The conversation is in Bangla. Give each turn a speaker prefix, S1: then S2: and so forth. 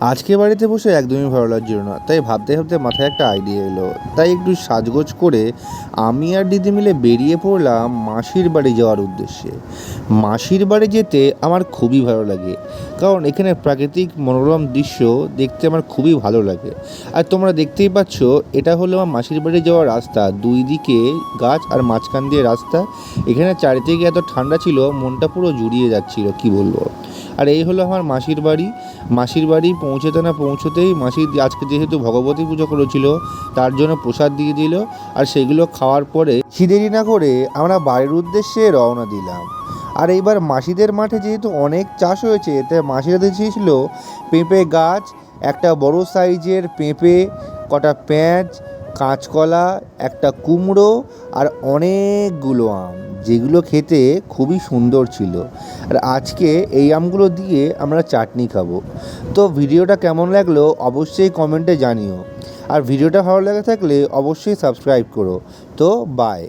S1: আজকে বাড়িতে বসে একদমই ভালো লাগছিল না, তাই ভাবতে ভাবতে মাথায় একটা আইডিয়া এলো। তাই একটু সাজগোজ করে আমি আর দিদি মিলে বেরিয়ে পড়লাম মাসির বাড়ি যাওয়ার উদ্দেশ্যে। মাসির বাড়ি যেতে আমার খুবই ভালো লাগে, কারণ এখানে প্রাকৃতিক মনোরম দৃশ্য দেখতে আমার খুবই ভালো লাগে। আর তোমরা দেখতেই পাচ্ছ, এটা হলো আমার মাসির বাড়ি যাওয়ার রাস্তা, দুই দিকে গাছ আর মাঝখান দিয়ে রাস্তা। এখানে চারিদিকে এত ঠান্ডা ছিল, মনটা পুরো জুড়িয়ে যাচ্ছিল, কি বলবো। আর এই হলো আমার মাসির বাড়ি। মাসির বাড়ি পৌঁছতে না পৌঁছতেই মাসি আজকে যেহেতু ভগবতী পুজো করেছিল, তার জন্য প্রসাদ দিয়ে দিল। আর সেগুলো খাওয়ার পরে দেরি না করে আমরা বাড়ির উদ্দেশ্যে রওনা দিলাম। আর এইবার মাসিদের মাঠে যেহেতু অনেক চাষ হয়েছে, তাই মাসিরা দিয়েছিল পেঁপে গাছ, একটা বড় সাইজের পেঁপে, কটা পেঁয়াজ, কাঁচকলা, একটা কুমড়ো আর অনেকগুলো আম, যেগুলো খেতে খুবই সুন্দর ছিল। আর আজকে এই আমগুলো দিয়ে আমরা চাটনি খাবো। তো ভিডিওটা কেমন লাগলো অবশ্যই কমেন্টে জানিও। আর ভিডিওটা ভালো লেগে থাকলে অবশ্যই সাবস্ক্রাইব করো। তো বাই।